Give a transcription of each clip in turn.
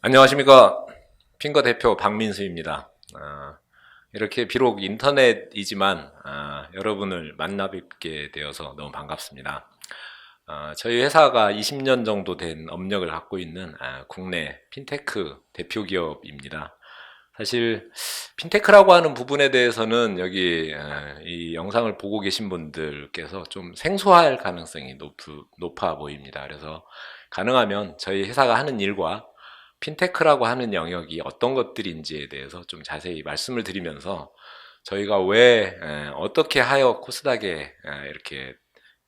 안녕하십니까. 핑거 대표 박민수입니다. 이렇게 비록 인터넷이지만 여러분을 만나 뵙게 되어서 너무 반갑습니다. 저희 회사가 20년 정도 된 업력을 갖고 있는 국내 핀테크 대표 기업입니다. 사실 핀테크라고 하는 부분에 대해서는 여기 이 영상을 보고 계신 분들께서 좀 생소할 가능성이 높아 보입니다. 그래서 가능하면 저희 회사가 하는 일과 핀테크라고 하는 영역이 어떤 것들인지에 대해서 좀 자세히 말씀을 드리면서 저희가 왜 어떻게 하여 코스닥에 이렇게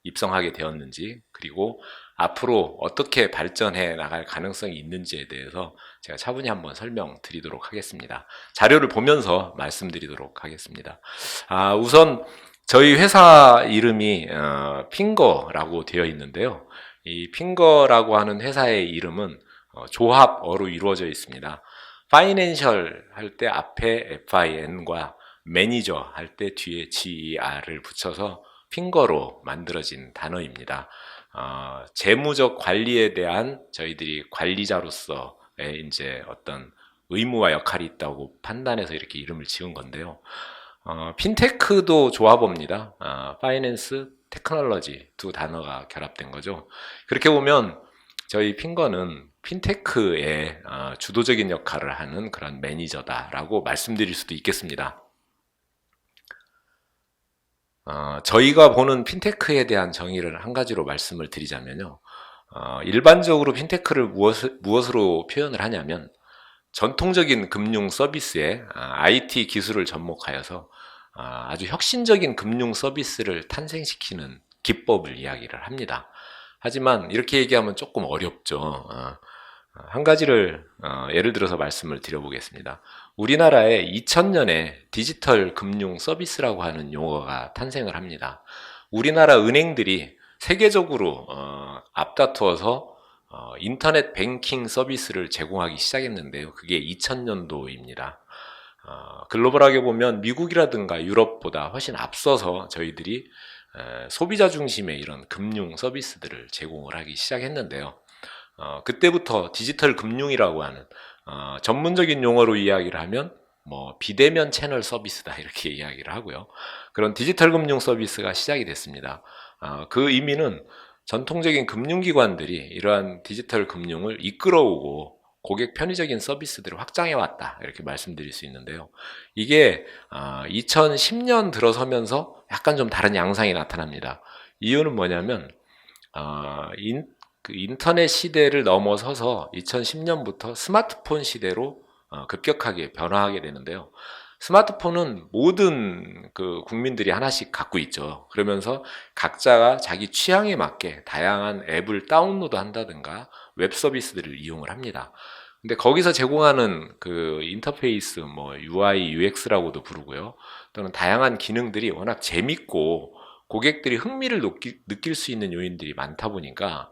입성하게 되었는지, 그리고 앞으로 어떻게 발전해 나갈 가능성이 있는지에 대해서 제가 차분히 한번 설명드리도록 하겠습니다. 자료를 보면서 말씀드리도록 하겠습니다. 우선 저희 회사 이름이 핑거라고 되어 있는데요. 이 핑거라고 하는 회사의 이름은 조합어로 이루어져 있습니다. 파이낸셜 할 때 앞에 FIN과 매니저 할 때 뒤에 GER을 붙여서 핑거로 만들어진 단어입니다. 재무적 관리에 대한 저희들이 관리자로서의 이제 어떤 의무와 역할이 있다고 판단해서 이렇게 이름을 지은 건데요. 핀테크도 조합어입니다. 파이낸스, 테크놀로지 두 단어가 결합된 거죠. 그렇게 보면 저희 핑거는 핀테크의 주도적인 역할을 하는 그런 매니저다라고 말씀드릴 수도 있겠습니다. 저희가 보는 핀테크에 대한 정의를 한 가지로 말씀을 드리자면요. 일반적으로 핀테크를 무엇으로 표현을 하냐면 전통적인 금융 서비스에 IT 기술을 접목하여서 아주 혁신적인 금융 서비스를 탄생시키는 기법을 이야기를 합니다. 하지만 이렇게 얘기하면 조금 어렵죠. 한 가지를 예를 들어서 말씀을 드려보겠습니다. 우리나라에 2000년에 디지털 금융 서비스라고 하는 용어가 탄생을 합니다. 우리나라 은행들이 세계적으로 앞다투어서 인터넷 뱅킹 서비스를 제공하기 시작했는데요. 그게 2000년도입니다. 글로벌하게 보면 미국이라든가 유럽보다 훨씬 앞서서 저희들이 소비자 중심의 이런 금융 서비스들을 제공을 하기 시작했는데요. 그때부터 디지털 금융이라고 하는 전문적인 용어로 이야기를 하면 뭐 비대면 채널 서비스다 이렇게 이야기를 하고요. 그런 디지털 금융 서비스가 시작이 됐습니다. 그 의미는 전통적인 금융기관들이 이러한 디지털 금융을 이끌어오고 고객 편의적인 서비스들을 확장해 왔다 이렇게 말씀드릴 수 있는데요. 이게 2010년 들어서면서 약간 좀 다른 양상이 나타납니다. 이유는 뭐냐면 인터넷 시대를 넘어서서 2010년부터 스마트폰 시대로 급격하게 변화하게 되는데요. 스마트폰은 모든 그 국민들이 하나씩 갖고 있죠. 그러면서 각자가 자기 취향에 맞게 다양한 앱을 다운로드 한다든가 웹 서비스들을 이용을 합니다. 근데 거기서 제공하는 그 인터페이스, 뭐 UI, UX라고도 부르고요. 또는 다양한 기능들이 워낙 재밌고 고객들이 흥미를 느낄 수 있는 요인들이 많다 보니까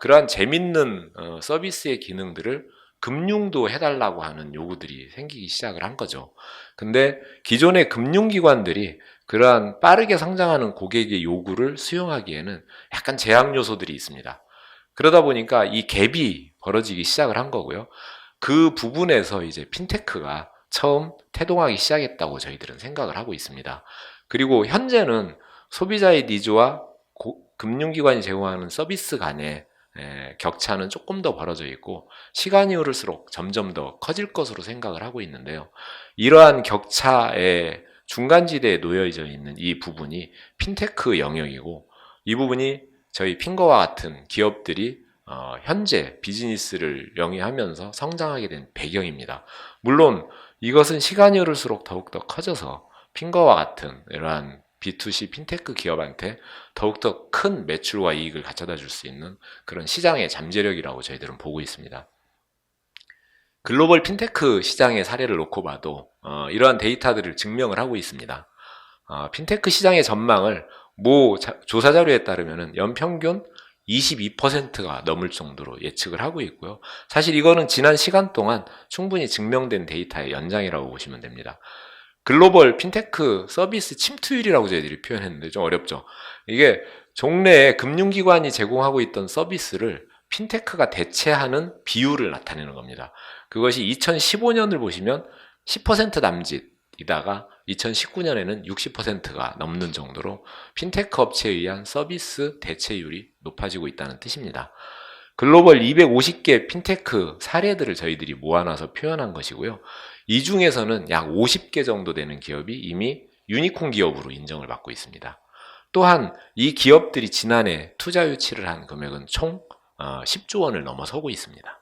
그러한 재밌는 서비스의 기능들을 금융도 해달라고 하는 요구들이 생기기 시작을 한 거죠. 근데 기존의 금융기관들이 그러한 빠르게 성장하는 고객의 요구를 수용하기에는 약간 제약 요소들이 있습니다. 그러다 보니까 이 갭이 벌어지기 시작을 한 거고요. 그 부분에서 이제 핀테크가 처음 태동하기 시작했다고 저희들은 생각을 하고 있습니다. 그리고 현재는 소비자의 니즈와 금융기관이 제공하는 서비스 간의 격차는 조금 더 벌어져 있고 시간이 흐를수록 점점 더 커질 것으로 생각을 하고 있는데요. 이러한 격차의 중간지대에 놓여져 있는 이 부분이 핀테크 영역이고 이 부분이 저희 핑거와 같은 기업들이 현재 비즈니스를 영위하면서 성장하게 된 배경입니다. 물론 이것은 시간이 흐를수록 더욱더 커져서 핑거와 같은 이러한 B2C 핀테크 기업한테 더욱더 큰 매출과 이익을 가져다 줄 수 있는 그런 시장의 잠재력이라고 저희들은 보고 있습니다. 글로벌 핀테크 시장의 사례를 놓고 봐도 이러한 데이터들을 증명을 하고 있습니다. 핀테크 시장의 전망을 모 조사 자료에 따르면 연평균 22%가 넘을 정도로 예측을 하고 있고요. 사실 이거는 지난 시간 동안 충분히 증명된 데이터의 연장이라고 보시면 됩니다. 글로벌 핀테크 서비스 침투율이라고 저희들이 표현했는데 좀 어렵죠. 이게 종래에 금융기관이 제공하고 있던 서비스를 핀테크가 대체하는 비율을 나타내는 겁니다. 그것이 2015년을 보시면 10% 남짓이다가 2019년에는 60%가 넘는 정도로 핀테크 업체에 의한 서비스 대체율이 높아지고 있다는 뜻입니다. 글로벌 250개 핀테크 사례들을 저희들이 모아놔서 표현한 것이고요. 이 중에서는 약 50개 정도 되는 기업이 이미 유니콘 기업으로 인정을 받고 있습니다. 또한 이 기업들이 지난해 투자 유치를 한 금액은 총 10조 원을 넘어서고 있습니다.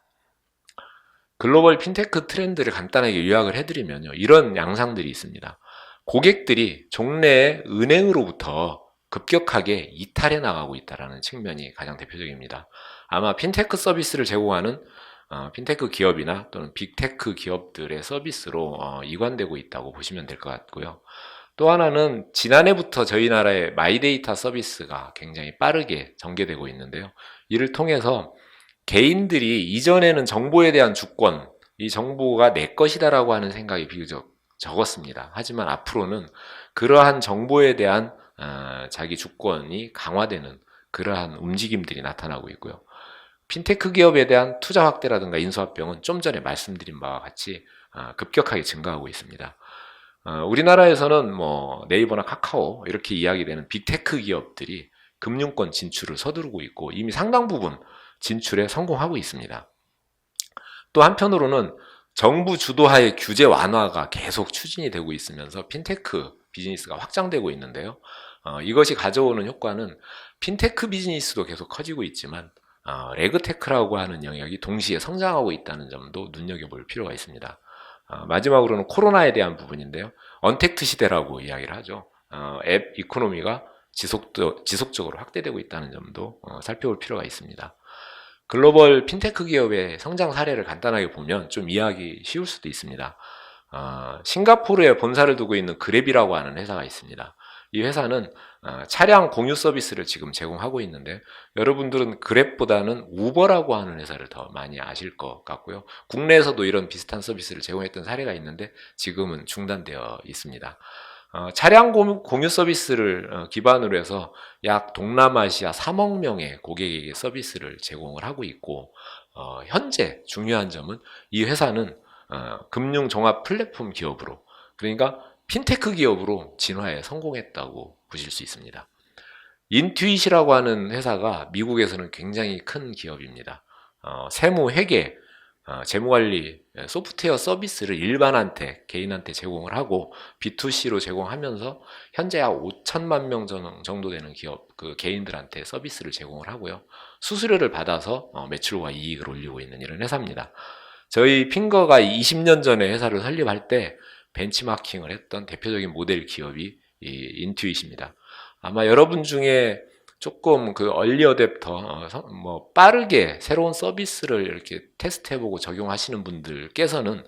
글로벌 핀테크 트렌드를 간단하게 요약을 해드리면요. 이런 양상들이 있습니다. 고객들이 종래의 은행으로부터 급격하게 이탈해 나가고 있다는 측면이 가장 대표적입니다. 아마 핀테크 서비스를 제공하는 핀테크 기업이나 또는 빅테크 기업들의 서비스로 이관되고 있다고 보시면 될 것 같고요. 또 하나는 지난해부터 저희 나라의 마이데이터 서비스가 굉장히 빠르게 전개되고 있는데요. 이를 통해서 개인들이 이전에는 정보에 대한 주권, 이 정보가 내 것이다라고 하는 생각이 비교적 적었습니다. 하지만 앞으로는 그러한 정보에 대한 자기 주권이 강화되는 그러한 움직임들이 나타나고 있고요. 핀테크 기업에 대한 투자 확대라든가 인수합병은 좀 전에 말씀드린 바와 같이 급격하게 증가하고 있습니다. 우리나라에서는 뭐 네이버나 카카오 이렇게 이야기되는 빅테크 기업들이 금융권 진출을 서두르고 있고 이미 상당 부분 진출에 성공하고 있습니다. 또 한편으로는 정부 주도하에 규제 완화가 계속 추진이 되고 있으면서 핀테크 비즈니스가 확장되고 있는데요. 이것이 가져오는 효과는 핀테크 비즈니스도 계속 커지고 있지만 레그테크라고 하는 영역이 동시에 성장하고 있다는 점도 눈여겨볼 필요가 있습니다. 마지막으로는 코로나에 대한 부분인데요. 언택트 시대라고 이야기를 하죠. 앱 이코노미가 지속적으로 확대되고 있다는 점도 살펴볼 필요가 있습니다. 글로벌 핀테크 기업의 성장 사례를 간단하게 보면 좀 이해하기 쉬울 수도 있습니다. 싱가포르에 본사를 두고 있는 그랩이라고 하는 회사가 있습니다. 이 회사는 차량 공유 서비스를 지금 제공하고 있는데 여러분들은 그랩보다는 우버라고 하는 회사를 더 많이 아실 것 같고요. 국내에서도 이런 비슷한 서비스를 제공했던 사례가 있는데 지금은 중단되어 있습니다. 차량 공유 서비스를 기반으로 해서 약 동남아시아 3억 명의 고객에게 서비스를 제공을 하고 있고 현재 중요한 점은 이 회사는 금융 종합 플랫폼 기업으로 그러니까 핀테크 기업으로 진화에 성공했다고 보실 수 있습니다. 인투잇이라고 하는 회사가 미국에서는 굉장히 큰 기업입니다. 세무, 회계, 재무관리 소프트웨어 서비스를 일반한테, 개인한테 제공을 하고 B2C로 제공하면서 현재 약 5천만 명 정도 되는 기업, 개인들한테 서비스를 제공을 하고요. 수수료를 받아서 매출과 이익을 올리고 있는 이런 회사입니다. 저희 핑거가 20년 전에 회사를 설립할 때 벤치마킹을 했던 대표적인 모델 기업이 이 인투잇입니다. 아마 여러분 중에 조금 얼리 어댑터, 빠르게 새로운 서비스를 이렇게 테스트해보고 적용하시는 분들께서는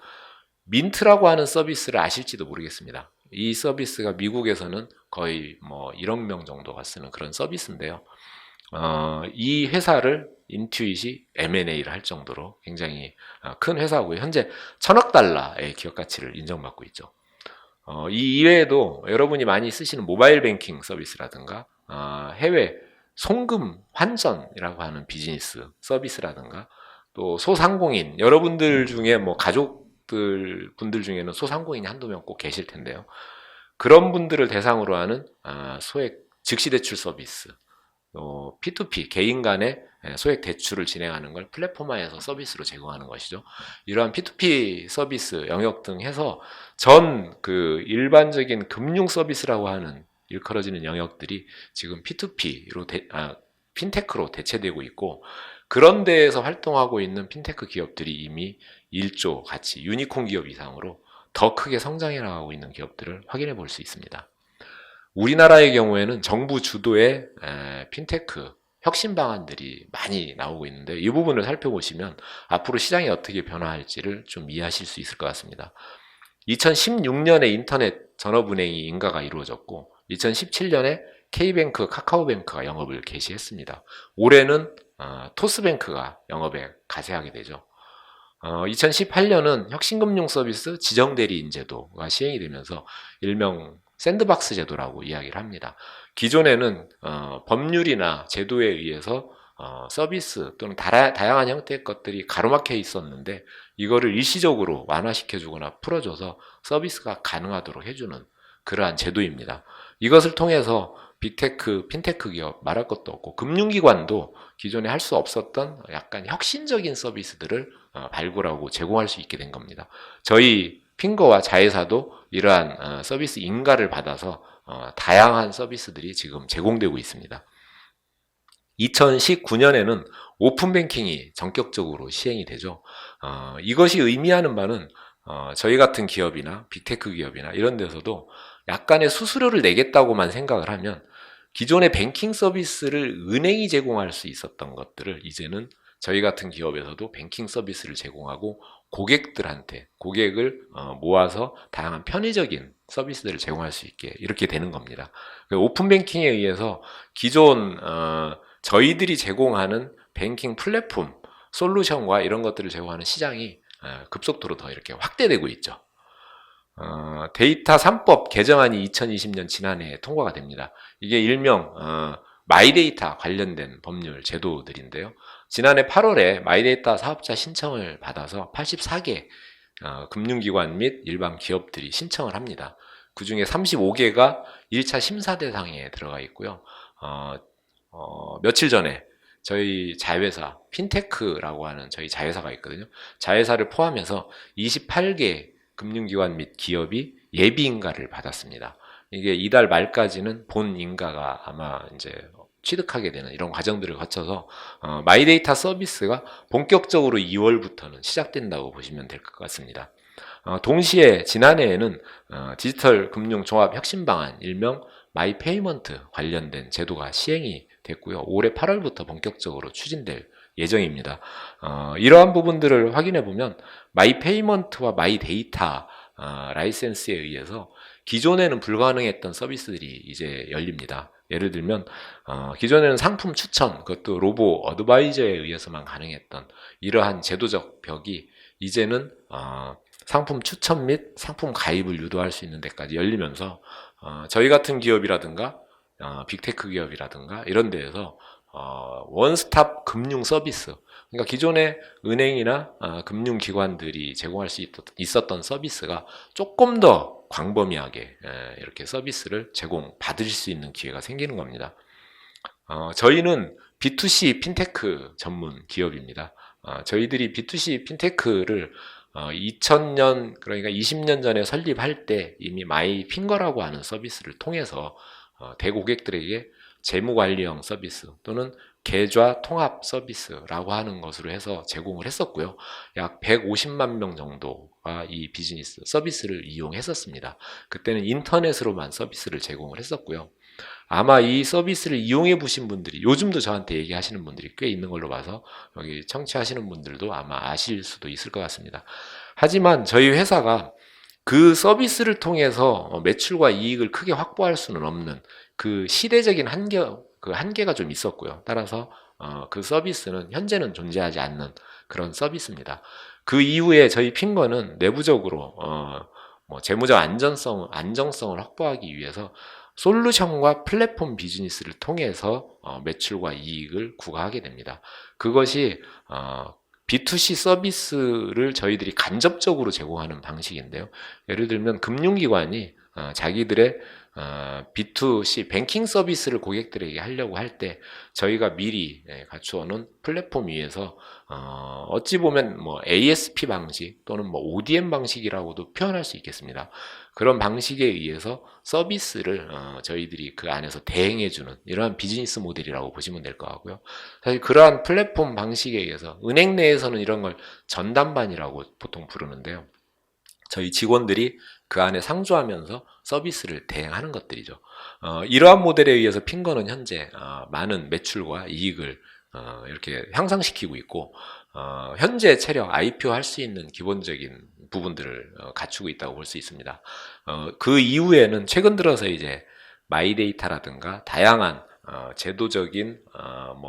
민트라고 하는 서비스를 아실지도 모르겠습니다. 이 서비스가 미국에서는 거의 1억 명 정도가 쓰는 그런 서비스인데요. 이 회사를 인투잇이 M&A를 할 정도로 굉장히 큰 회사고요. 현재 1,000억 달러의 기업 가치를 인정받고 있죠. 이 이외에도 여러분이 많이 쓰시는 모바일 뱅킹 서비스라든가 해외 송금 환전이라고 하는 비즈니스 서비스라든가 또 소상공인 여러분들 중에 분들 중에는 소상공인이 한두 명 꼭 계실 텐데요. 그런 분들을 대상으로 하는 소액 즉시 대출 서비스 P2P 개인 간의 소액 대출을 진행하는 걸 플랫폼화해서 서비스로 제공하는 것이죠. 이러한 P2P 서비스 영역 등 해서 전 일반적인 금융 서비스라고 하는 일컬어지는 영역들이 지금 P2P로 핀테크로 대체되고 있고 그런 데에서 활동하고 있는 핀테크 기업들이 이미 1조 가치 유니콘 기업 이상으로 더 크게 성장해 나가고 있는 기업들을 확인해 볼 수 있습니다. 우리나라의 경우에는 정부 주도의 핀테크 혁신 방안들이 많이 나오고 있는데 이 부분을 살펴보시면 앞으로 시장이 어떻게 변화할지를 좀 이해하실 수 있을 것 같습니다. 2016년에 인터넷 전업은행이 인가가 이루어졌고 2017년에 K뱅크, 카카오뱅크가 영업을 개시했습니다. 올해는 토스뱅크가 영업에 가세하게 되죠. 2018년은 혁신금융 서비스 지정대리인 제도가 시행이 되면서 일명 샌드박스 제도라고 이야기를 합니다. 기존에는 법률이나 제도에 의해서 서비스 또는 다양한 형태의 것들이 가로막혀 있었는데 이거를 일시적으로 완화시켜주거나 풀어줘서 서비스가 가능하도록 해주는 그러한 제도입니다. 이것을 통해서 빅테크, 핀테크 기업 말할 것도 없고 금융기관도 기존에 할 수 없었던 약간 혁신적인 서비스들을 발굴하고 제공할 수 있게 된 겁니다. 저희 핑거와 자회사도 이러한 서비스 인가를 받아서 다양한 서비스들이 지금 제공되고 있습니다. 2019년에는 오픈뱅킹이 전격적으로 시행이 되죠. 이것이 의미하는 바는 저희 같은 기업이나 빅테크 기업이나 이런 데서도 약간의 수수료를 내겠다고만 생각을 하면 기존의 뱅킹 서비스를 은행이 제공할 수 있었던 것들을 이제는 저희 같은 기업에서도 뱅킹 서비스를 제공하고 고객을 모아서 다양한 편의적인 서비스들을 제공할 수 있게 이렇게 되는 겁니다. 오픈뱅킹에 의해서 기존 저희들이 제공하는 뱅킹 플랫폼 솔루션과 이런 것들을 제공하는 시장이 급속도로 더 이렇게 확대되고 있죠. 데이터 3법 개정안이 2020년 지난해 통과가 됩니다. 이게 일명 마이데이터 관련된 법률 제도들인데요. 지난해 8월에 마이데이터 사업자 신청을 받아서 84개 금융기관 및 일반 기업들이 신청을 합니다. 그 중에 35개가 1차 심사 대상에 들어가 있고요. 며칠 전에 저희 자회사 핀테크라고 하는 저희 자회사가 있거든요. 자회사를 포함해서 28개 금융기관 및 기업이 예비인가를 받았습니다. 이게 이달 말까지는 본 인가가 아마 이제 취득하게 되는 이런 과정들을 거쳐서 마이데이터 서비스가 본격적으로 2월부터는 시작된다고 보시면 될 것 같습니다. 동시에 지난해에는 디지털 금융 종합 혁신 방안 일명 마이페이먼트 관련된 제도가 시행이 됐고요. 올해 8월부터 본격적으로 추진될 예정입니다. 이러한 부분들을 확인해 보면 마이페이먼트와 마이데이터 라이센스에 의해서 기존에는 불가능했던 서비스들이 이제 열립니다. 예를 들면 기존에는 상품 추천, 그것도 로보 어드바이저에 의해서만 가능했던 이러한 제도적 벽이 이제는 상품 추천 및 상품 가입을 유도할 수 있는 데까지 열리면서 저희 같은 기업이라든가 빅테크 기업이라든가 이런 데에서 원스톱 금융 서비스, 그러니까 기존의 은행이나 금융기관들이 제공할 수 있었던 서비스가 조금 더 광범위하게 이렇게 서비스를 제공받을 수 있는 기회가 생기는 겁니다. 저희는 B2C 핀테크 전문 기업입니다. 저희들이 B2C 핀테크를 2000년, 그러니까 20년 전에 설립할 때 이미 마이핑거라고 하는 서비스를 통해서 대고객들에게 재무관리형 서비스 또는 계좌 통합 서비스라고 하는 것으로 해서 제공을 했었고요. 약 150만 명 정도가 이 비즈니스 서비스를 이용했었습니다. 그때는 인터넷으로만 서비스를 제공을 했었고요. 아마 이 서비스를 이용해 보신 분들이 요즘도 저한테 얘기하시는 분들이 꽤 있는 걸로 봐서 여기 청취하시는 분들도 아마 아실 수도 있을 것 같습니다. 하지만 저희 회사가 그 서비스를 통해서 매출과 이익을 크게 확보할 수는 없는 그 시대적인 한계가 좀 있었고요. 따라서 그 서비스는 현재는 존재하지 않는 그런 서비스입니다. 그 이후에 저희 핑거는 내부적으로 재무적 안정성을 확보하기 위해서 솔루션과 플랫폼 비즈니스를 통해서 매출과 이익을 구가하게 됩니다. 그것이 B2C 서비스를 저희들이 간접적으로 제공하는 방식인데요. 예를 들면 금융기관이 자기들의 B2C 뱅킹 서비스를 고객들에게 하려고 할 때 저희가 미리 갖추어 놓은 플랫폼 위에서 어찌 보면 ASP 방식 또는 ODM 방식이라고도 표현할 수 있겠습니다. 그런 방식에 의해서 서비스를 저희들이 그 안에서 대행해주는 이러한 비즈니스 모델이라고 보시면 될 것 같고요. 사실 그러한 플랫폼 방식에 의해서 은행 내에서는 이런 걸 전담반이라고 보통 부르는데요. 저희 직원들이 그 안에 상주하면서 서비스를 대행하는 것들이죠. 이러한 모델에 의해서 핑거는 현재 많은 매출과 이익을 이렇게 향상시키고 있고 현재 체력 IPO 할 수 있는 기본적인 부분들을 갖추고 있다고 볼 수 있습니다. 그 이후에는 최근 들어서 이제 마이데이터라든가 다양한 제도적인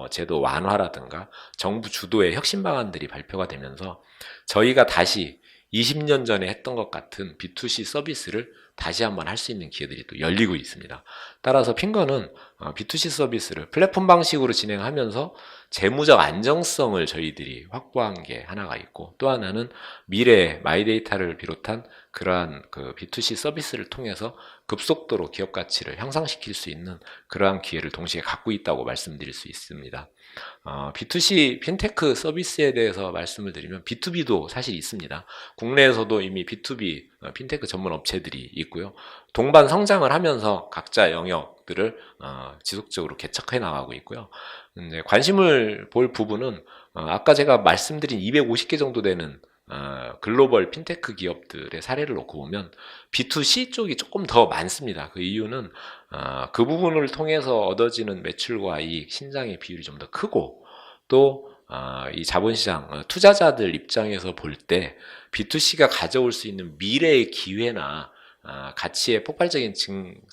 제도 완화라든가 정부 주도의 혁신 방안들이 발표가 되면서 저희가 다시 20년 전에 했던 것 같은 B2C 서비스를 다시 한번 할 수 있는 기회들이 또 열리고 있습니다. 따라서 핑거는 B2C 서비스를 플랫폼 방식으로 진행하면서 재무적 안정성을 저희들이 확보한 게 하나가 있고, 또 하나는 미래의 마이데이터를 비롯한 그러한 그 B2C 서비스를 통해서 급속도로 기업 가치를 향상시킬 수 있는 그러한 기회를 동시에 갖고 있다고 말씀드릴 수 있습니다. B2C 핀테크 서비스에 대해서 말씀을 드리면 B2B도 사실 있습니다. 국내에서도 이미 B2B 핀테크 전문 업체들이 있고요. 동반 성장을 하면서 각자 영역들을 지속적으로 개척해 나가고 있고요. 이제 관심을 볼 부분은 아까 제가 말씀드린 250개 정도 되는 글로벌 핀테크 기업들의 사례를 놓고 보면 B2C 쪽이 조금 더 많습니다. 그 이유는 그 부분을 통해서 얻어지는 매출과 이익, 신장의 비율이 좀 더 크고, 또 이 자본시장 투자자들 입장에서 볼 때 B2C가 가져올 수 있는 미래의 기회나 가치의 폭발적인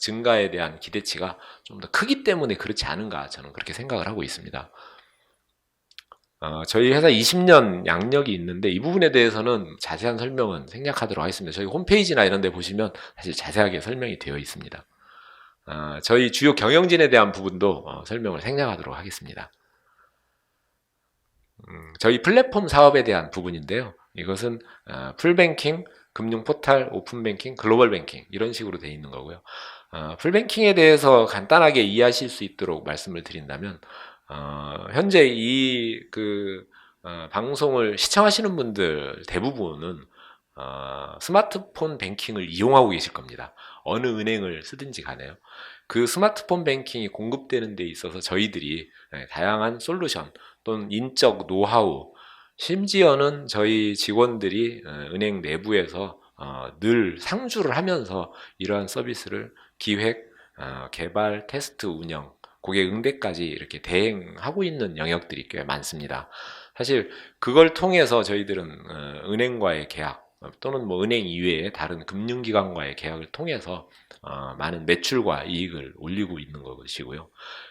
증가에 대한 기대치가 좀 더 크기 때문에 그렇지 않은가, 저는 그렇게 생각을 하고 있습니다. 저희 회사 20년 양력이 있는데 이 부분에 대해서는 자세한 설명은 생략하도록 하겠습니다. 저희 홈페이지나 이런 데 보시면 사실 자세하게 설명이 되어 있습니다. 저희 주요 경영진에 대한 부분도 설명을 생략하도록 하겠습니다. 저희 플랫폼 사업에 대한 부분인데요. 이것은 풀뱅킹, 금융포탈, 오픈뱅킹, 글로벌뱅킹 이런 식으로 되어 있는 거고요. 풀뱅킹에 대해서 간단하게 이해하실 수 있도록 말씀을 드린다면, 현재 이 방송을 시청하시는 분들 대부분은 스마트폰 뱅킹을 이용하고 계실 겁니다. 어느 은행을 쓰든지 간에요. 그 스마트폰 뱅킹이 공급되는 데 있어서 저희들이 다양한 솔루션 또는 인적 노하우, 심지어는 저희 직원들이 은행 내부에서 늘 상주를 하면서 이러한 서비스를 기획, 개발, 테스트, 운영, 고객 응대까지 이렇게 대행하고 있는 영역들이 꽤 많습니다. 사실 그걸 통해서 저희들은 은행과의 계약 또는 뭐 은행 이외의 다른 금융기관과의 계약을 통해서 많은 매출과 이익을 올리고 있는 것이고요.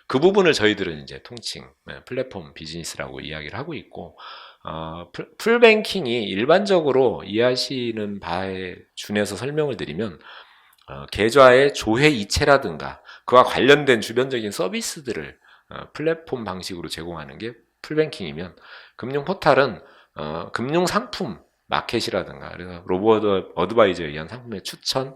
그 부분을 저희들은 이제 통칭 플랫폼 비즈니스라고 이야기를 하고 있고, 풀뱅킹이 일반적으로 이해하시는 바에 준해서 설명을 드리면 계좌의 조회 이체라든가 그와 관련된 주변적인 서비스들을 플랫폼 방식으로 제공하는 게 풀뱅킹이면, 금융포탈은 금융상품 마켓이라든가, 그래서 로보 어드바이저에 의한 상품의 추천,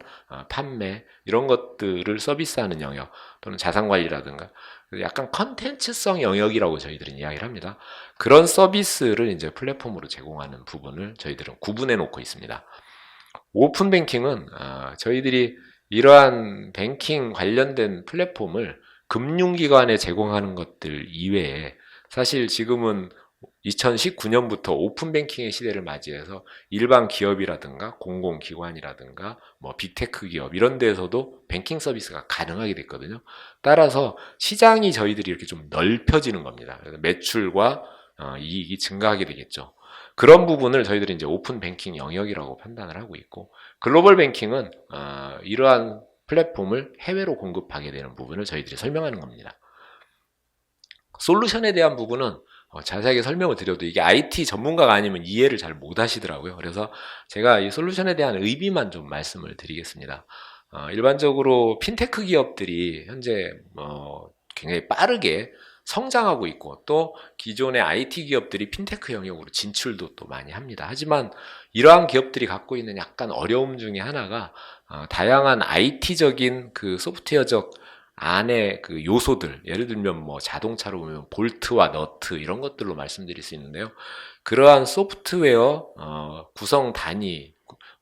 판매 이런 것들을 서비스하는 영역, 또는 자산관리라든가 약간 컨텐츠성 영역이라고 저희들은 이야기를 합니다. 그런 서비스를 이제 플랫폼으로 제공하는 부분을 저희들은 구분해 놓고 있습니다. 오픈뱅킹은 저희들이 이러한 뱅킹 관련된 플랫폼을 금융기관에 제공하는 것들 이외에, 사실 지금은 2019년부터 오픈뱅킹의 시대를 맞이해서 일반 기업이라든가 공공기관이라든가 뭐 빅테크 기업 이런 데에서도 뱅킹 서비스가 가능하게 됐거든요. 따라서 시장이 저희들이 이렇게 좀 넓혀지는 겁니다. 그래서 매출과 이익이 증가하게 되겠죠. 그런 부분을 저희들이 이제 오픈 뱅킹 영역이라고 판단을 하고 있고, 글로벌 뱅킹은 이러한 플랫폼을 해외로 공급하게 되는 부분을 저희들이 설명하는 겁니다. 솔루션에 대한 부분은 자세하게 설명을 드려도 이게 IT 전문가가 아니면 이해를 잘 못 하시더라고요. 그래서 제가 이 솔루션에 대한 의미만 좀 말씀을 드리겠습니다. 일반적으로 핀테크 기업들이 현재 굉장히 빠르게 성장하고 있고, 또 기존의 IT 기업들이 핀테크 영역으로 진출도 또 많이 합니다. 하지만 이러한 기업들이 갖고 있는 약간 어려움 중에 하나가 다양한 IT적인 그 소프트웨어적 안에 그 요소들, 예를 들면 뭐 자동차로 보면 볼트와 너트 이런 것들로 말씀드릴 수 있는데요. 그러한 소프트웨어 구성 단위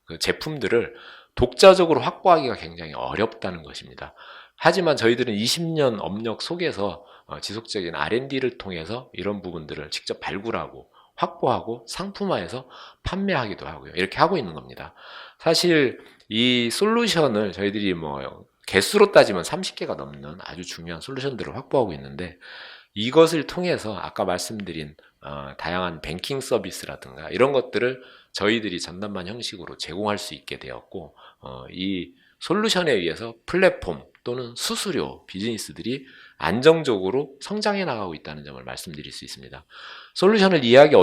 그 제품들을 독자적으로 확보하기가 굉장히 어렵다는 것입니다. 하지만 저희들은 20년 업력 속에서 지속적인 R&D를 통해서 이런 부분들을 직접 발굴하고 확보하고 상품화해서 판매하기도 하고요. 이렇게 하고 있는 겁니다. 사실 이 솔루션을 저희들이 뭐 개수로 따지면 30개가 넘는 아주 중요한 솔루션들을 확보하고 있는데, 이것을 통해서 아까 말씀드린 다양한 뱅킹 서비스라든가 이런 것들을 저희들이 전담만 형식으로 제공할 수 있게 되었고, 이 솔루션에 의해서 플랫폼 또는 수수료 비즈니스들이 안정적으로 성장해 나가고 있다는 점을 말씀드릴 수 있습니다. 솔루션을 이해하기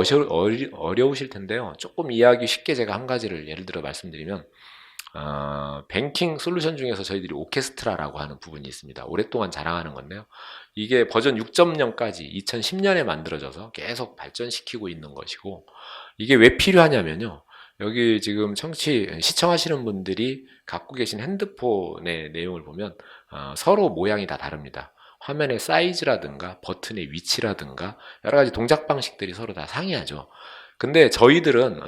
어려우실 텐데요. 조금 이해하기 쉽게 제가 한 가지를 예를 들어 말씀드리면, 뱅킹 솔루션 중에서 저희들이 오케스트라라고 하는 부분이 있습니다. 오랫동안 자랑하는 건데요. 이게 버전 6.0까지 2010년에 만들어져서 계속 발전시키고 있는 것이고, 이게 왜 필요하냐면요. 여기 지금 시청하시는 분들이 갖고 계신 핸드폰의 내용을 보면 서로 모양이 다 다릅니다. 화면의 사이즈라든가 버튼의 위치라든가 여러 가지 동작 방식들이 서로 다 상이하죠. 근데 저희들은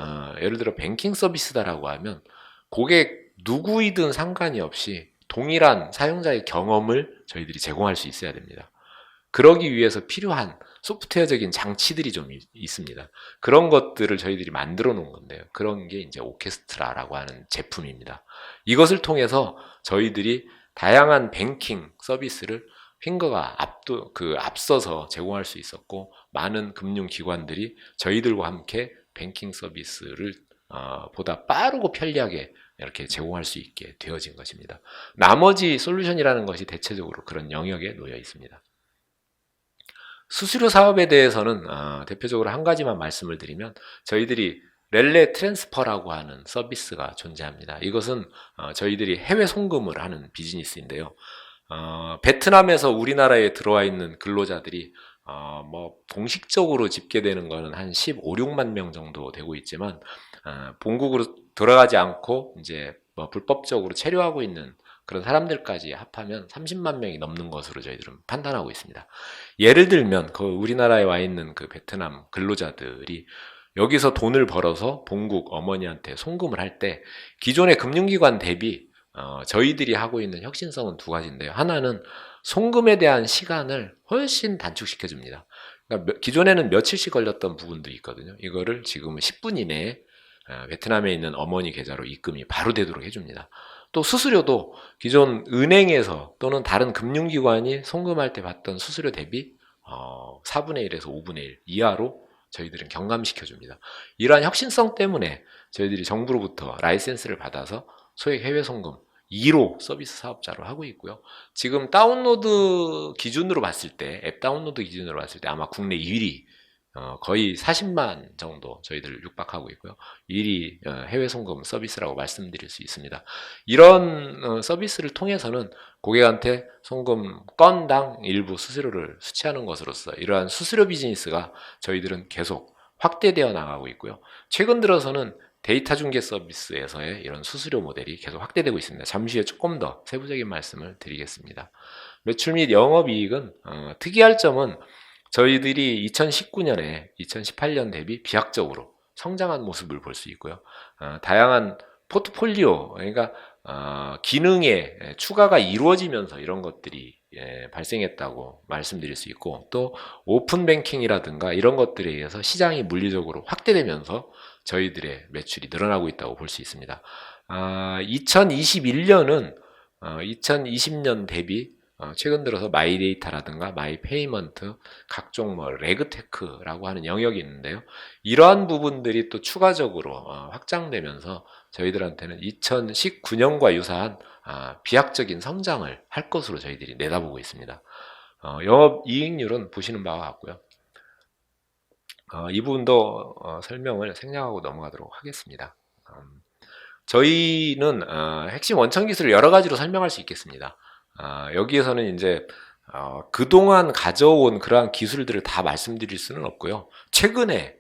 예를 들어 뱅킹 서비스다라고 하면 고객 누구이든 상관이 없이 동일한 사용자의 경험을 저희들이 제공할 수 있어야 됩니다. 그러기 위해서 필요한 소프트웨어적인 장치들이 좀 있습니다. 그런 것들을 저희들이 만들어 놓은 건데요. 그런 게 이제 오케스트라라고 하는 제품입니다. 이것을 통해서 저희들이 다양한 뱅킹 서비스를 핑거가 앞서서 제공할 수 있었고, 많은 금융기관들이 저희들과 함께 뱅킹 서비스를 보다 빠르고 편리하게 이렇게 제공할 수 있게 되어진 것입니다. 나머지 솔루션이라는 것이 대체적으로 그런 영역에 놓여 있습니다. 수수료 사업에 대해서는 대표적으로 한 가지만 말씀을 드리면, 저희들이 렐레 트랜스퍼라고 하는 서비스가 존재합니다. 이것은 저희들이 해외 송금을 하는 비즈니스인데요. 베트남에서 우리나라에 들어와 있는 근로자들이 공식적으로 집계되는 것은 한 15, 16만 명 정도 되고 있지만, 본국으로 돌아가지 않고 이제 불법적으로 체류하고 있는 그런 사람들까지 합하면 30만 명이 넘는 것으로 저희들은 판단하고 있습니다. 예를 들면 우리나라에 와 있는 그 베트남 근로자들이 여기서 돈을 벌어서 본국 어머니한테 송금을 할 때 기존의 금융기관 대비 저희들이 하고 있는 혁신성은 두 가지인데요. 하나는 송금에 대한 시간을 훨씬 단축시켜 줍니다. 그러니까 기존에는 며칠씩 걸렸던 부분도 있거든요. 이거를 지금은 10분 이내에 베트남에 있는 어머니 계좌로 입금이 바로 되도록 해줍니다. 또 수수료도 기존 은행에서 또는 다른 금융기관이 송금할 때 받던 수수료 대비 4분의 1에서 5분의 1 이하로 저희들은 경감시켜 줍니다. 이러한 혁신성 때문에 저희들이 정부로부터 라이센스를 받아서 소액 해외 송금 2로 서비스 사업자로 하고 있고요. 지금 다운로드 기준으로 봤을 때, 앱 다운로드 기준으로 봤을 때 아마 국내 1위, 거의 40만 정도 저희들 육박하고 있고요. 1위 해외 송금 서비스라고 말씀드릴 수 있습니다. 이런 서비스를 통해서는 고객한테 송금 건당 일부 수수료를 수취하는 것으로서 이러한 수수료 비즈니스가 저희들은 계속 확대되어 나가고 있고요. 최근 들어서는 데이터 중개 서비스에서의 이런 수수료 모델이 계속 확대되고 있습니다. 잠시 후에 조금 더 세부적인 말씀을 드리겠습니다. 매출 및 영업이익은 특이할 점은 저희들이 2019년에 2018년 대비 비약적으로 성장한 모습을 볼 수 있고요. 다양한 포트폴리오, 그러니까 기능의 추가가 이루어지면서 이런 것들이 발생했다고 말씀드릴 수 있고, 또 오픈 뱅킹이라든가 이런 것들에 의해서 시장이 물리적으로 확대되면서 저희들의 매출이 늘어나고 있다고 볼 수 있습니다. 2021년은 2020년 대비 최근 들어서 마이데이터라든가 마이페이먼트, 각종 레그테크라고 하는 영역이 있는데요. 이러한 부분들이 또 추가적으로 확장되면서 저희들한테는 2019년과 유사한 비약적인 성장을 할 것으로 저희들이 내다보고 있습니다. 영업이익률은 보시는 바와 같고요. 이 부분도 설명을 생략하고 넘어가도록 하겠습니다. 저희는 핵심 원천 기술을 여러 가지로 설명할 수 있겠습니다. 여기에서는 이제 그동안 가져온 그러한 기술들을 다 말씀드릴 수는 없고요. 최근에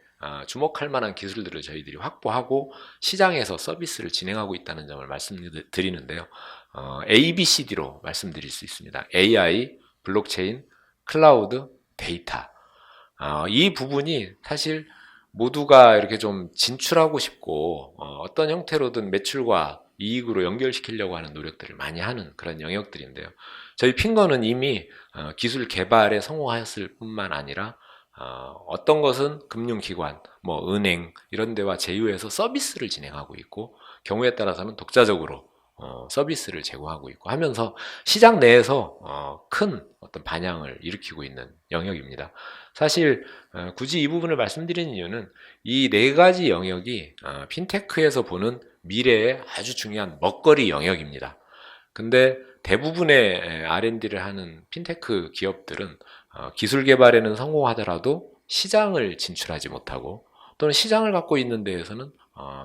주목할 만한 기술들을 저희들이 확보하고 시장에서 서비스를 진행하고 있다는 점을 말씀드리는데요. ABCD로 말씀드릴 수 있습니다. AI, 블록체인, 클라우드, 데이터. 이 부분이 사실 모두가 이렇게 좀 진출하고 싶고 어떤 형태로든 매출과 이익으로 연결시키려고 하는 노력들을 많이 하는 그런 영역들인데요. 저희 핑거는 이미 기술 개발에 성공하였을 뿐만 아니라 어떤 것은 금융기관, 은행 이런 데와 제휴해서 서비스를 진행하고 있고, 경우에 따라서는 독자적으로 서비스를 제공하고 있고 하면서 시장 내에서 큰 어떤 반향을 일으키고 있는 영역입니다. 사실 굳이 이 부분을 말씀드리는 이유는 이 네 가지 영역이 핀테크에서 보는 미래의 아주 중요한 먹거리 영역입니다. 근데 대부분의 R&D를 하는 핀테크 기업들은 기술 개발에는 성공하더라도 시장을 진출하지 못하고 또는 시장을 갖고 있는 데에서는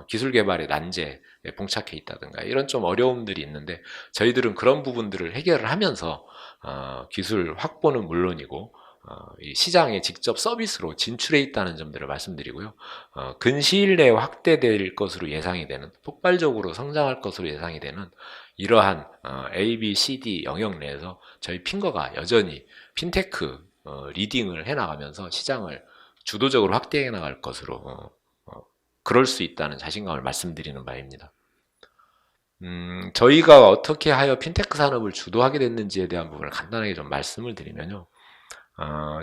기술 개발의 난제에 봉착해 있다든가 이런 좀 어려움들이 있는데 저희들은 그런 부분들을 해결을 하면서 기술 확보는 물론이고 이 시장에 직접 서비스로 진출해 있다는 점들을 말씀드리고요. 근시일 내에 확대될 것으로 예상이 되는 폭발적으로 성장할 것으로 예상이 되는 이러한 A, B, C, D 영역 내에서 저희 핑거가 여전히 핀테크 리딩을 해나가면서 시장을 주도적으로 확대해 나갈 것으로 그럴 수 있다는 자신감을 말씀드리는 바입니다. 저희가 어떻게 하여 핀테크 산업을 주도하게 됐는지에 대한 부분을 간단하게 좀 말씀을 드리면요.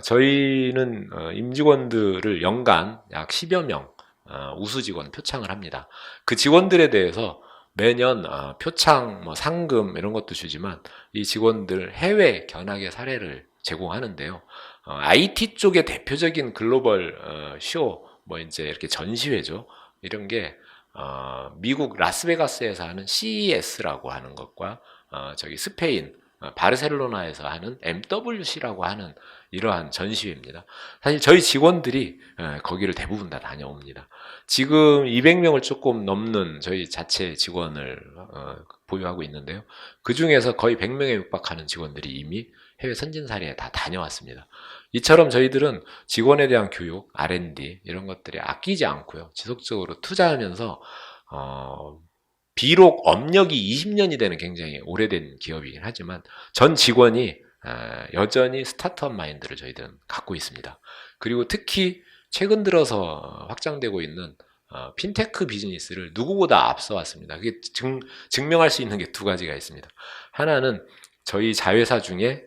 저희는 임직원들을 연간 약 10여 명 우수 직원 표창을 합니다. 그 직원들에 대해서 매년 표창, 뭐 상금 이런 것도 주지만 이 직원들 해외 견학의 사례를 제공하는데요. IT 쪽의 대표적인 글로벌 쇼, 뭐 이제 이렇게 전시회죠. 이런 게 미국 라스베가스에서 하는 CES라고 하는 것과 저기 스페인 바르셀로나에서 하는 MWC라고 하는 이러한 전시회입니다. 사실 저희 직원들이 거기를 대부분 다 다녀옵니다. 지금 200명을 조금 넘는 저희 자체 직원을 보유하고 있는데요. 그 중에서 거의 100명에 육박하는 직원들이 이미 해외 선진 사례에 다 다녀왔습니다. 이처럼 저희들은 직원에 대한 교육, R&D 이런 것들에 아끼지 않고요. 지속적으로 투자하면서 비록 업력이 20년이 되는 굉장히 오래된 기업이긴 하지만 전 직원이 여전히 스타트업 마인드를 저희들은 갖고 있습니다. 그리고 특히 최근 들어서 확장되고 있는 핀테크 비즈니스를 누구보다 앞서왔습니다. 그게 증명할 수 있는 게 두 가지가 있습니다. 하나는 저희 자회사 중에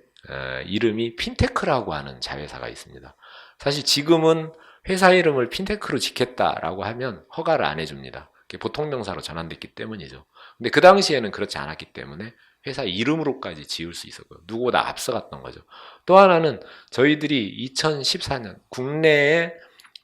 이름이 핀테크라고 하는 자회사가 있습니다. 사실 지금은 회사 이름을 핀테크로 짓겠다라고 하면 허가를 안 해줍니다. 보통 명사로 전환됐기 때문이죠. 근데 그 당시에는 그렇지 않았기 때문에 회사 이름으로까지 지을 수 있었고요. 누구보다 앞서갔던 거죠. 또 하나는 저희들이 2014년 국내에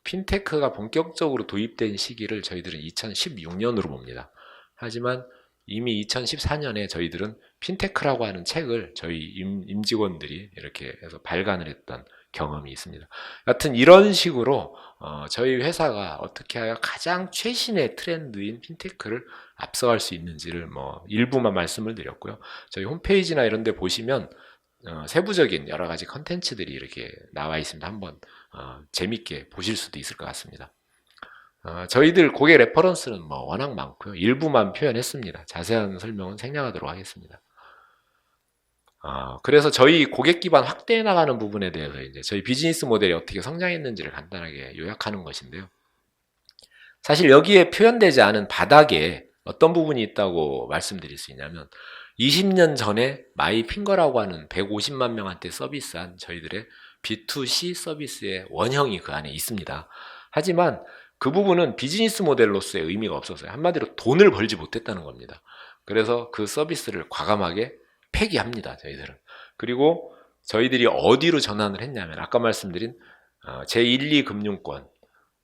핀테크가 본격적으로 도입된 시기를 저희들은 2016년으로 봅니다. 하지만 이미 2014년에 저희들은 핀테크라고 하는 책을 저희 임직원들이 이렇게 해서 발간을 했던 경험이 있습니다. 여튼 이런 식으로 저희 회사가 어떻게 하여 가장 최신의 트렌드인 핀테크를 앞서갈 수 있는지를 뭐 일부만 말씀을 드렸고요. 저희 홈페이지나 이런 데 보시면 세부적인 여러 가지 컨텐츠들이 이렇게 나와 있습니다. 한번 재밌게 보실 수도 있을 것 같습니다. 저희들 고객 레퍼런스는 뭐 워낙 많고요. 일부만 표현했습니다. 자세한 설명은 생략하도록 하겠습니다. 그래서 저희 고객 기반 확대해 나가는 부분에 대해서 이제 저희 비즈니스 모델이 어떻게 성장했는지를 간단하게 요약하는 것인데요. 사실 여기에 표현되지 않은 바닥에 어떤 부분이 있다고 말씀드릴 수 있냐면 20년 전에 마이핑거라고 하는 150만 명한테 서비스한 저희들의 B2C 서비스의 원형이 그 안에 있습니다. 하지만 그 부분은 비즈니스 모델로서의 의미가 없었어요. 한마디로 돈을 벌지 못했다는 겁니다. 그래서 그 서비스를 과감하게 폐기합니다. 저희들은. 그리고 저희들이 어디로 전환을 했냐면 아까 말씀드린 제1, 2금융권,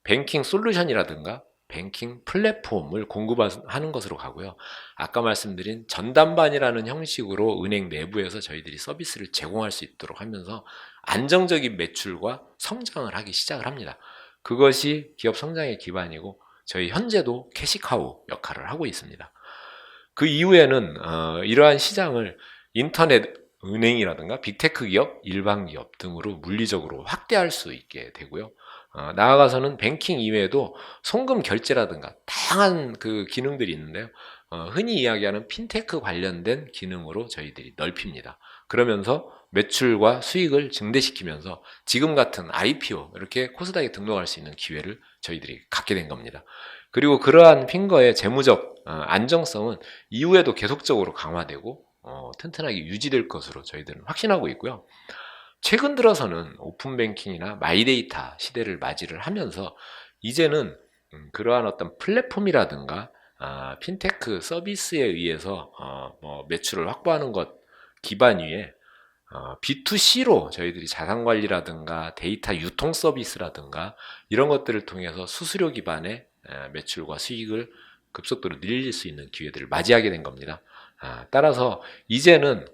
뱅킹 솔루션이라든가 뱅킹 플랫폼을 공급하는 것으로 가고요. 아까 말씀드린 전담반이라는 형식으로 은행 내부에서 저희들이 서비스를 제공할 수 있도록 하면서 안정적인 매출과 성장을 하기 시작을 합니다. 그것이 기업 성장의 기반이고 저희 현재도 캐시카우 역할을 하고 있습니다. 그 이후에는 이러한 시장을 인터넷 은행이라든가 빅테크 기업, 일반 기업 등으로 물리적으로 확대할 수 있게 되고요. 나아가서는 뱅킹 이외에도 송금 결제라든가 다양한 그 기능들이 있는데요. 흔히 이야기하는 핀테크 관련된 기능으로 저희들이 넓힙니다. 그러면서 매출과 수익을 증대시키면서 지금 같은 IPO 이렇게 코스닥에 등록할 수 있는 기회를 저희들이 갖게 된 겁니다. 그리고 그러한 핑거의 재무적 안정성은 이후에도 계속적으로 강화되고 튼튼하게 유지될 것으로 저희들은 확신하고 있고요. 최근 들어서는 오픈뱅킹이나 마이데이터 시대를 맞이를 하면서 이제는 그러한 어떤 플랫폼이라든가 핀테크 서비스에 의해서 뭐 매출을 확보하는 것 기반 위에 B2C로 저희들이 자산관리라든가 데이터 유통 서비스라든가 이런 것들을 통해서 수수료 기반의 매출과 수익을 급속도로 늘릴 수 있는 기회들을 맞이하게 된 겁니다. 따라서 이제는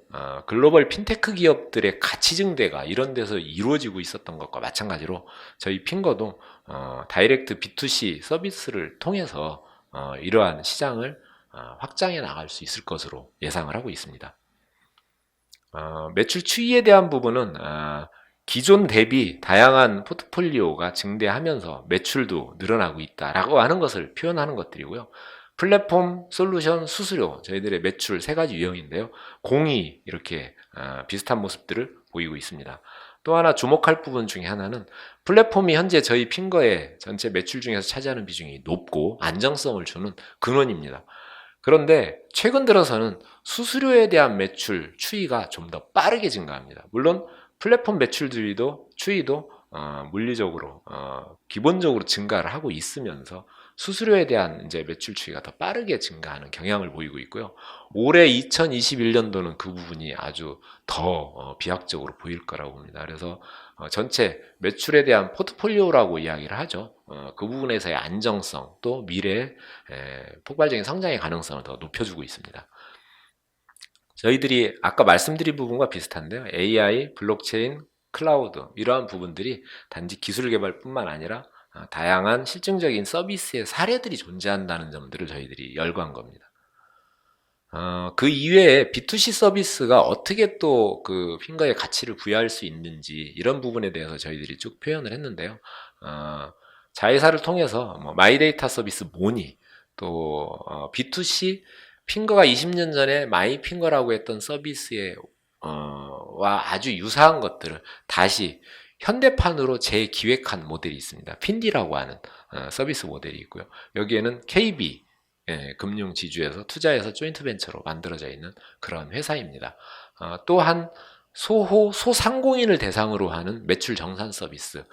글로벌 핀테크 기업들의 가치 증대가 이런 데서 이루어지고 있었던 것과 마찬가지로 저희 핑거도 다이렉트 B2C 서비스를 통해서 이러한 시장을 확장해 나갈 수 있을 것으로 예상을 하고 있습니다. 매출 추이에 대한 부분은 기존 대비 다양한 포트폴리오가 증대하면서 매출도 늘어나고 있다라고 하는 것을 표현하는 것들이고요. 플랫폼, 솔루션, 수수료 저희들의 매출 세 가지 유형인데요. 공이 이렇게 비슷한 모습들을 보이고 있습니다. 또 하나 주목할 부분 중에 하나는 플랫폼이 현재 저희 핑거의 전체 매출 중에서 차지하는 비중이 높고 안정성을 주는 근원입니다. 그런데 최근 들어서는 수수료에 대한 매출 추이가 좀 더 빠르게 증가합니다. 물론 플랫폼 매출 추이도 물리적으로 기본적으로 증가를 하고 있으면서 수수료에 대한 이제 매출 추이가 더 빠르게 증가하는 경향을 보이고 있고요. 올해 2021년도는 그 부분이 아주 더 비약적으로 보일 거라고 봅니다. 그래서 전체 매출에 대한 포트폴리오라고 이야기를 하죠. 그 부분에서의 안정성 또 미래의 폭발적인 성장의 가능성을 더 높여주고 있습니다. 저희들이 아까 말씀드린 부분과 비슷한데요. AI, 블록체인, 클라우드 이러한 부분들이 단지 기술 개발뿐만 아니라 다양한 실증적인 서비스의 사례들이 존재한다는 점들을 저희들이 열거한 겁니다. 그 이외에 B2C 서비스가 어떻게 또 그 핑거의 가치를 부여할 수 있는지 이런 부분에 대해서 저희들이 쭉 표현을 했는데요. 자회사를 통해서 마이데이터 서비스 모니 또 B2C 핑거가 20년 전에 마이핑거라고 했던 서비스에 와 아주 유사한 것들을 다시 현대판으로 재기획한 모델이 있습니다. 핀디라고 하는 서비스 모델이 있고요. 여기에는 KB 금융지주에서 투자해서 조인트 벤처로 만들어져 있는 그런 회사입니다. 또한 소상공인을 대상으로 하는 매출 정산 서비스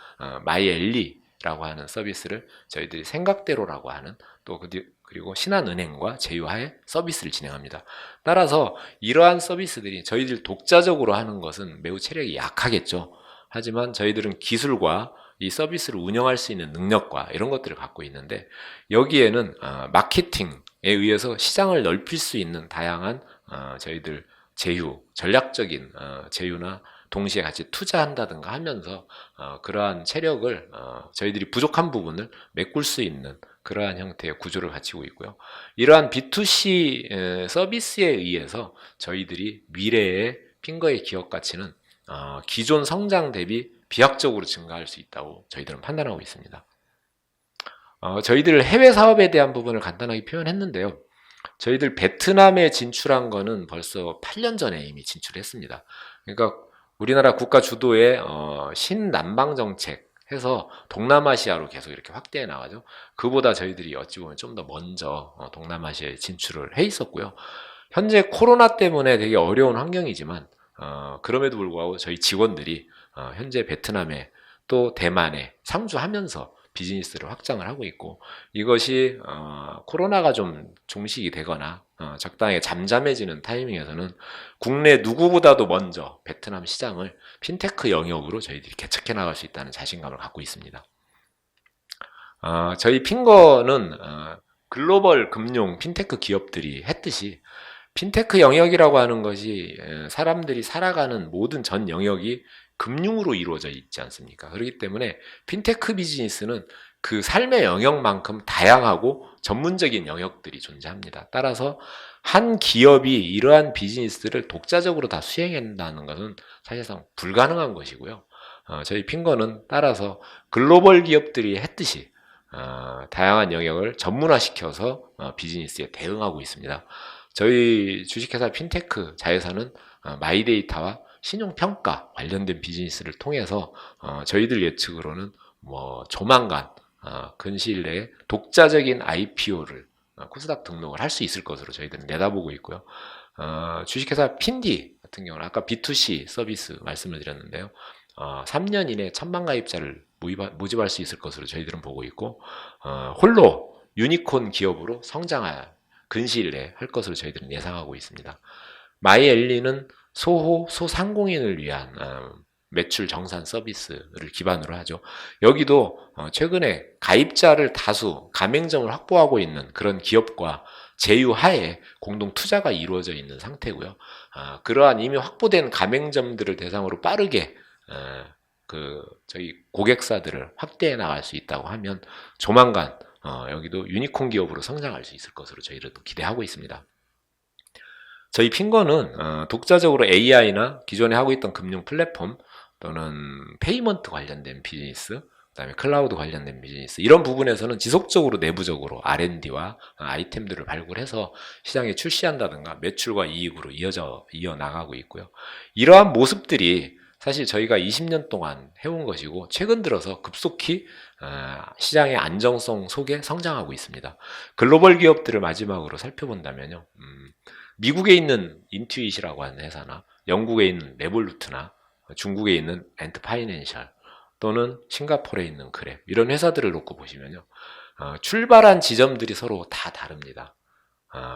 마이엘리라고 하는 서비스를 저희들이 생각대로라고 하는 또 그리고 신한은행과 제휴하에 서비스를 진행합니다. 따라서 이러한 서비스들이 저희들 독자적으로 하는 것은 매우 체력이 약하겠죠. 하지만 저희들은 기술과 이 서비스를 운영할 수 있는 능력과 이런 것들을 갖고 있는데 여기에는 마케팅에 의해서 시장을 넓힐 수 있는 다양한 저희들 전략적인 제휴나 동시에 같이 투자한다든가 하면서 그러한 체력을 저희들이 부족한 부분을 메꿀 수 있는 그러한 형태의 구조를 갖추고 있고요. 이러한 B2C 서비스에 의해서 저희들이 미래의 핑거의 기업 가치는 기존 성장 대비 비약적으로 증가할 수 있다고 저희들은 판단하고 있습니다. 저희들 해외 사업에 대한 부분을 간단하게 표현했는데요. 저희들 베트남에 진출한 거는 벌써 8년 전에 이미 진출했습니다. 그러니까 우리나라 국가 주도의 신남방 정책 해서 동남아시아로 계속 이렇게 확대해 나가죠. 그보다 저희들이 어찌 보면 좀 더 먼저 동남아시아에 진출을 해 있었고요. 현재 코로나 때문에 되게 어려운 환경이지만 그럼에도 불구하고 저희 직원들이 현재 베트남에 또 대만에 상주하면서 비즈니스를 확장을 하고 있고 이것이 코로나가 좀 종식이 되거나 적당히 잠잠해지는 타이밍에서는 국내 누구보다도 먼저 베트남 시장을 핀테크 영역으로 저희들이 개척해 나갈 수 있다는 자신감을 갖고 있습니다. 저희 핑거는 글로벌 금융 핀테크 기업들이 했듯이 핀테크 영역이라고 하는 것이 사람들이 살아가는 모든 전 영역이 금융으로 이루어져 있지 않습니까? 그렇기 때문에 핀테크 비즈니스는 그 삶의 영역만큼 다양하고 전문적인 영역들이 존재합니다. 따라서 한 기업이 이러한 비즈니스를 독자적으로 다 수행한다는 것은 사실상 불가능한 것이고요. 저희 핑거는 따라서 글로벌 기업들이 했듯이 다양한 영역을 전문화시켜서 비즈니스에 대응하고 있습니다. 저희 주식회사 핀테크 자회사는 마이데이터와 신용평가 관련된 비즈니스를 통해서 저희들 예측으로는 조만간 근시일 내에 독자적인 IPO를 코스닥 등록을 할 수 있을 것으로 저희들은 내다보고 있고요. 주식회사 핀디 같은 경우는 아까 B2C 서비스 말씀을 드렸는데요. 3년 이내 1000만 가입자를 모집할 수 있을 것으로 저희들은 보고 있고 홀로 유니콘 기업으로 성장할 근시일 내에 할 것으로 저희들은 예상하고 있습니다. 마이엘리는 소상공인을 위한 매출 정산 서비스를 기반으로 하죠. 여기도 최근에 가입자를 다수 가맹점을 확보하고 있는 그런 기업과 제휴하에 공동 투자가 이루어져 있는 상태고요. 그러한 이미 확보된 가맹점들을 대상으로 빠르게 저희 고객사들을 확대해 나갈 수 있다고 하면 조만간 여기도 유니콘 기업으로 성장할 수 있을 것으로 저희도 기대하고 있습니다. 저희 핑거는 독자적으로 AI나 기존에 하고 있던 금융 플랫폼 또는 페이먼트 관련된 비즈니스, 그다음에 클라우드 관련된 비즈니스 이런 부분에서는 지속적으로 내부적으로 R&D와 아이템들을 발굴해서 시장에 출시한다든가 매출과 이익으로 이어나가고 있고요. 이러한 모습들이 사실 저희가 20년 동안 해온 것이고 최근 들어서 급속히 시장의 안정성 속에 성장하고 있습니다. 글로벌 기업들을 마지막으로 살펴본다면요. 미국에 있는 인투잇이라고 하는 회사나 영국에 있는 레볼루트나 중국에 있는 엔트파이낸셜 또는 싱가포르에 있는 그랩 이런 회사들을 놓고 보시면요. 출발한 지점들이 서로 다 다릅니다.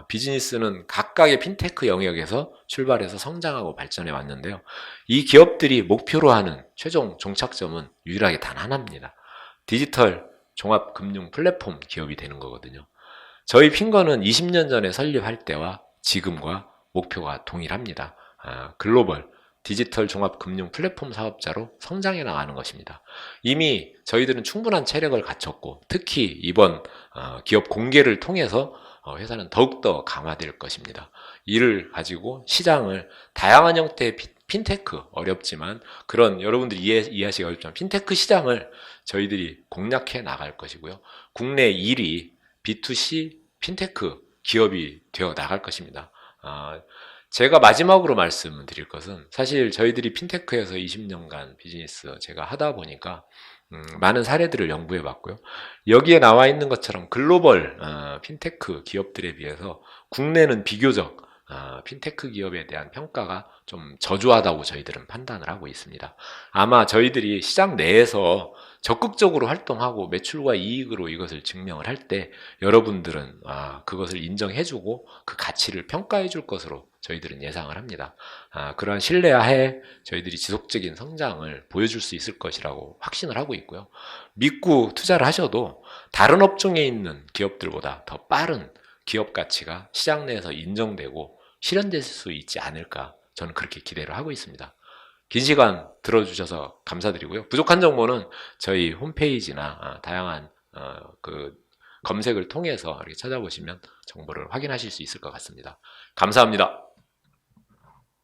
비즈니스는 각각의 핀테크 영역에서 출발해서 성장하고 발전해 왔는데요. 이 기업들이 목표로 하는 최종 종착점은 유일하게 단 하나입니다. 디지털 종합금융 플랫폼 기업이 되는 거거든요. 저희 핑거는 20년 전에 설립할 때와 지금과 목표가 동일합니다. 글로벌 디지털 종합금융 플랫폼 사업자로 성장해 나가는 것입니다. 이미 저희들은 충분한 체력을 갖췄고 특히 이번 기업 공개를 통해서 회사는 더욱더 강화될 것입니다. 이를 가지고 시장을 다양한 형태의 핀테크 어렵지만 그런 여러분들이 이해하시기 어렵지만 핀테크 시장을 저희들이 공략해 나갈 것이고요. 국내 1위 B2C 핀테크 기업이 되어 나갈 것입니다. 제가 마지막으로 말씀드릴 것은 사실 저희들이 핀테크에서 20년간 비즈니스 제가 하다 보니까 많은 사례들을 연구해 봤고요. 여기에 나와 있는 것처럼 글로벌 핀테크 기업들에 비해서 국내는 비교적 핀테크 기업에 대한 평가가 좀 저조하다고 저희들은 판단을 하고 있습니다. 아마 저희들이 시장 내에서 적극적으로 활동하고 매출과 이익으로 이것을 증명을 할 때 여러분들은 그것을 인정해주고 그 가치를 평가해 줄 것으로 저희들은 예상을 합니다. 그러한 신뢰하에 저희들이 지속적인 성장을 보여줄 수 있을 것이라고 확신을 하고 있고요. 믿고 투자를 하셔도 다른 업종에 있는 기업들보다 더 빠른 기업 가치가 시장 내에서 인정되고 실현될 수 있지 않을까 저는 그렇게 기대를 하고 있습니다. 긴 시간 들어주셔서 감사드리고요. 부족한 정보는 저희 홈페이지나 다양한 검색을 통해서 이렇게 찾아보시면 정보를 확인하실 수 있을 것 같습니다. 감사합니다.